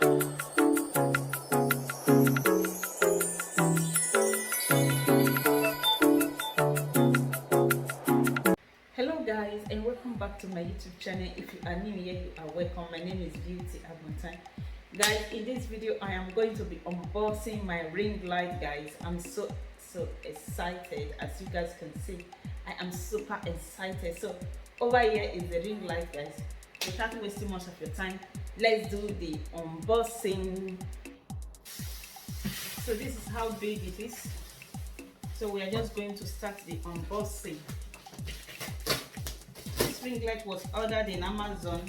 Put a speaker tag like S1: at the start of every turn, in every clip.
S1: Hello guys, and welcome back to my YouTube channel. If you are new here, you are welcome. My name is Beauty Abuntan. Guys, in this video I am going to be unboxing my ring light. Guys, I'm so excited. As you guys can see, I am super excited. So over here is the ring light. Guys, without wasting much of your time, let's do the unboxing. So this is how big it is. So we are just going to start the unboxing. This ring light was ordered in Amazon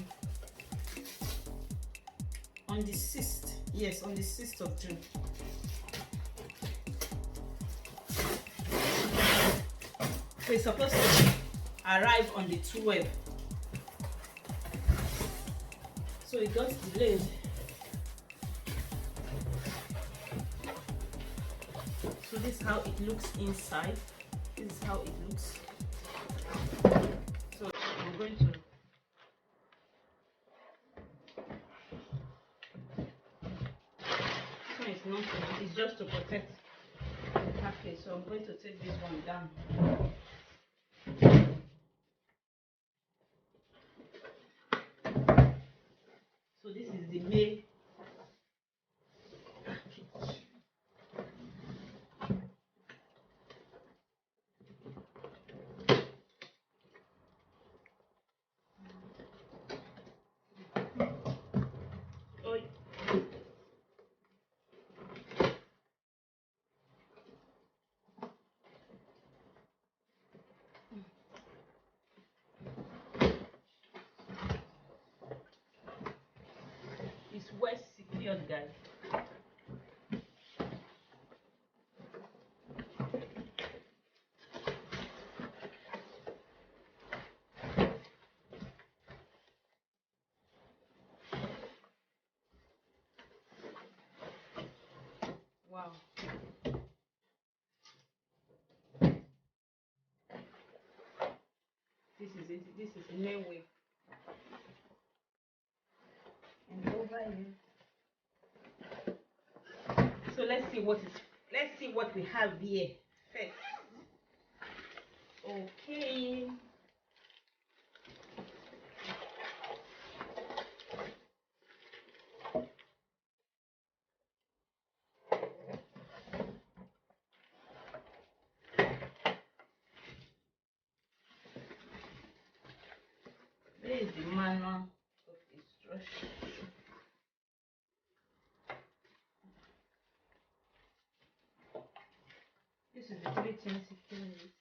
S1: on the 6th. Yes, on the 6th of June. So it's supposed to arrive on the 12th. So it got delayed. So this is how it looks inside. This is how it looks. So I'm going to it's not, it's just to protect the package. So I'm going to take this one down. So this is the main package. Oh, it's well secured, guys. Wow. This is it. This is the main way. And over here. So let's see what we have here first. Okay. There is the manual of instruction. This is the 3 things securing it.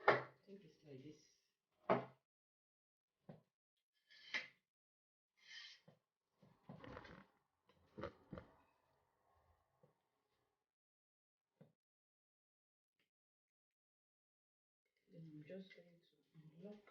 S1: I think it's like this. Then I'm just going to unlock.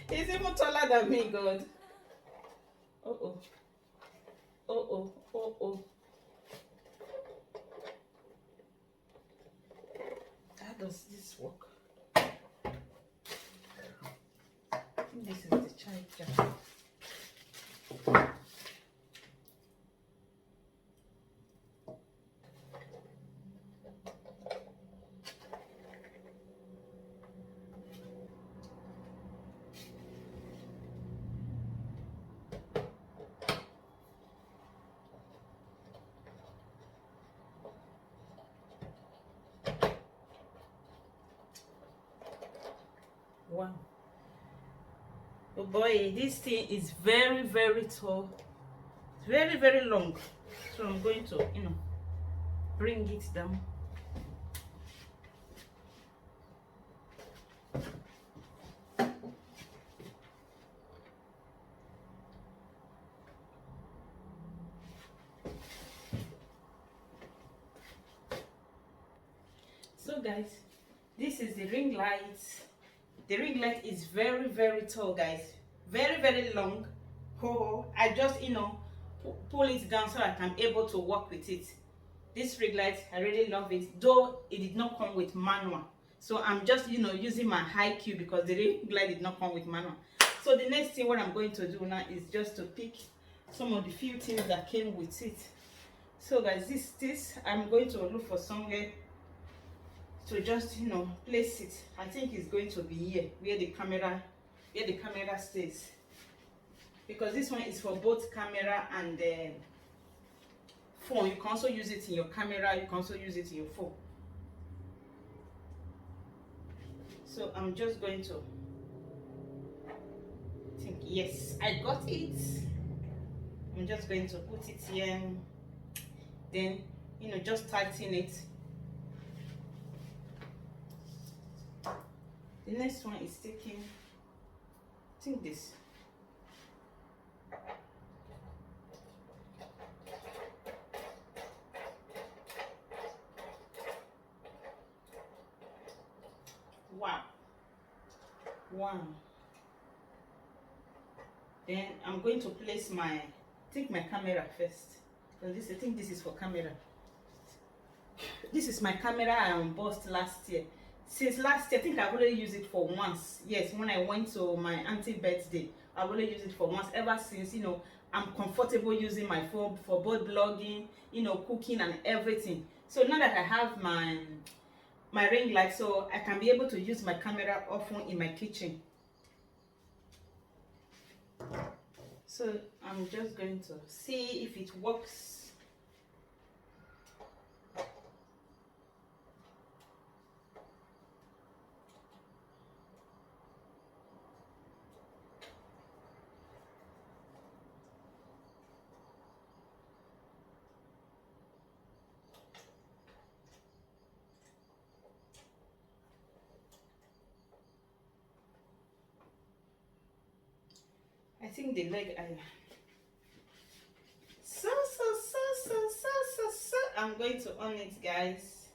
S1: He's even taller than me, God. Oh oh. Oh oh. Oh oh. How does this work? I think this is the charger. Wow. Oh boy, this thing is very, very tall. Very, very long. So I'm going to, bring it down. So guys, this is the ring light. The ring light is very, very tall, guys. Very, very long. Oh, I just pull it down so I can able to work with it. This ring light, I really love it, though it did not come with manual. So I'm just using my high Q because the ring light did not come with manual. So the next thing what I'm going to do now is just to pick some of the few things that came with it. So guys, this I'm going to look for somewhere to just place it. I think it's going to be here where the camera stays, because this one is for both camera and phone. You can also use it in your camera, you can also use it in your phone. So I'm just going to think, yes, I got it. I'm just going to put it here, then just tighten it. The next one is taking, I think this. Wow. Then I'm going to place my camera first. Because I think this is for camera. This is my camera I unboxed last year. Since last year, I think I've only used it for once. Yes, when I went to my auntie's birthday, I've only used it for once. Ever since, I'm comfortable using my phone for both blogging, cooking and everything. So now that I have my ring light, so I can be able to use my camera often in my kitchen. So I'm just going to see if it works. I think the leg so I'm going to on it, guys.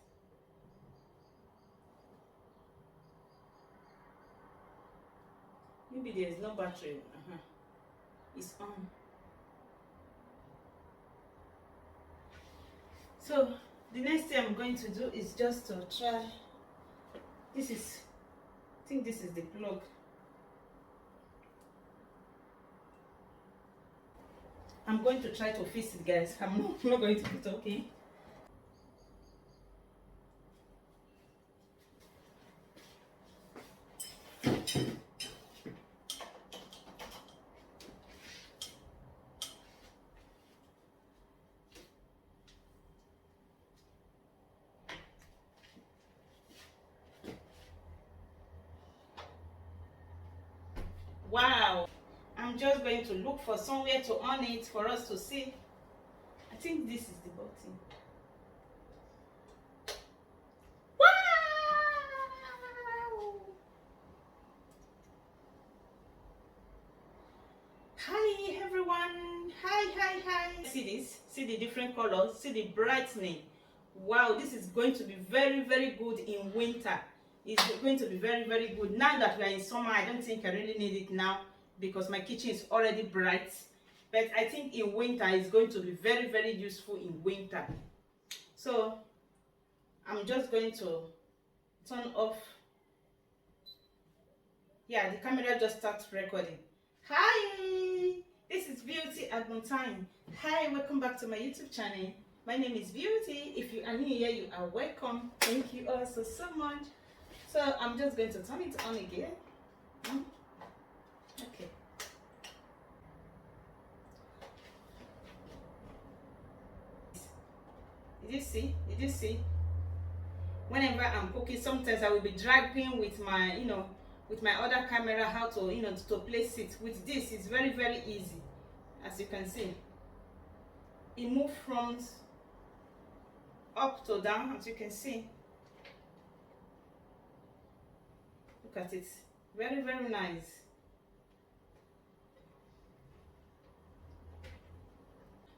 S1: Maybe there's no battery. It's on. So the next thing I'm going to do is just to try. I think this is the plug. I'm going to try to fix it, guys. I'm not going to put okay. Wow. I'm just going to look for somewhere to on it for us to see. I think this is the button. Wow! Hi everyone. Hi. See this? See the different colors? See the brightening? Wow, this is going to be very, very good in winter. It's going to be very, very good. Now that we are in summer, I don't think I really need it now because my kitchen is already bright. But I think in winter, it's going to be very, very useful in winter. So I'm just going to turn off. Yeah, the camera just starts recording. Hi, this is Beauty at Time. Hi, welcome back to my YouTube channel. My name is Beauty. If you are new here, you are welcome. Thank you all so much. So I'm just going to turn it on again. Okay. Did you see? Did you see? Whenever I'm cooking, sometimes I will be dragging with my, with my other camera how to, to place it. With this, it's very, very easy. As you can see, it moves from up to down, as you can see. Look at it. Very, very nice.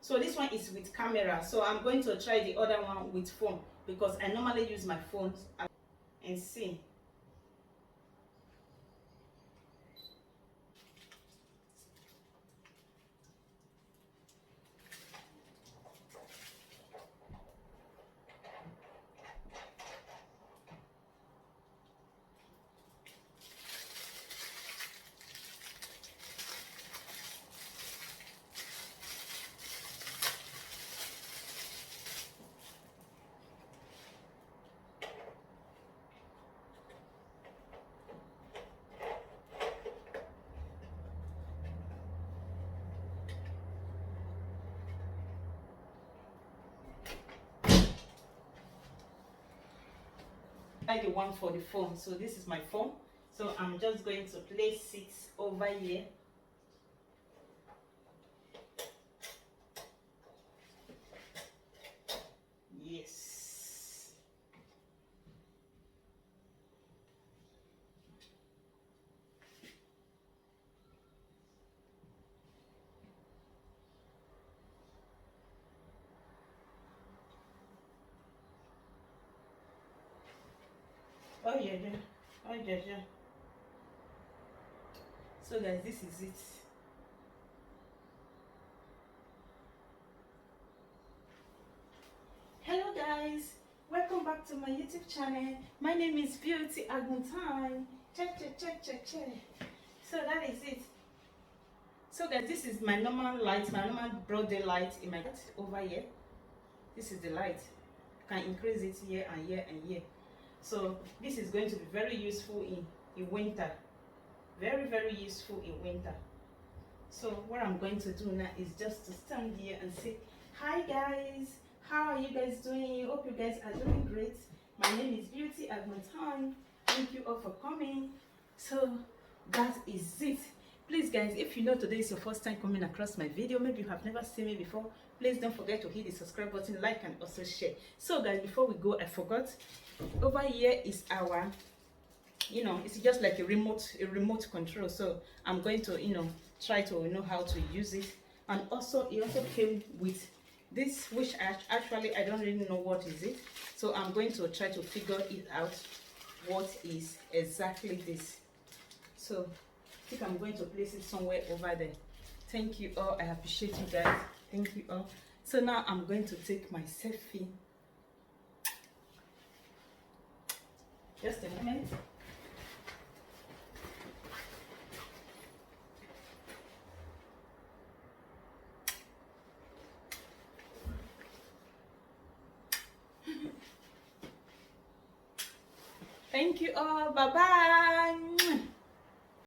S1: So this one is with camera, so I'm going to try the other one with phone because I normally use my phone and see. The one for the phone. So this is my phone, so I'm just going to place it over here. Yes. Oh yeah, yeah. Oh yeah, yeah. So guys, this is it. Hello guys, welcome back to my YouTube channel. My name is Beauty at Time. Check. So that is it. So guys, this is my normal light, my normal broad daylight in my over here. This is the light. You can increase it here and here and here. So this is going to be very useful in winter. Very, very useful in winter. So what I'm going to do now is just to stand here and say, hi guys, how are you guys doing? I hope you guys are doing great. My name is Beauty at Time. Thank you all for coming. So that is it. Please guys, if you know today is your first time coming across my video, maybe you have never seen me before, please don't forget to hit the subscribe button, like, and also share. So guys, before we go, I forgot, over here is our, it's just like a remote control. So I'm going to try to know how to use it. And also it also came with this, which actually I don't really know what is it, so I'm going to try to figure it out what is exactly this. So I think I'm going to place it somewhere over there. Thank you all, I appreciate you guys. Thank you all. So now I'm going to take my selfie. Just a moment. Thank you all. Bye bye.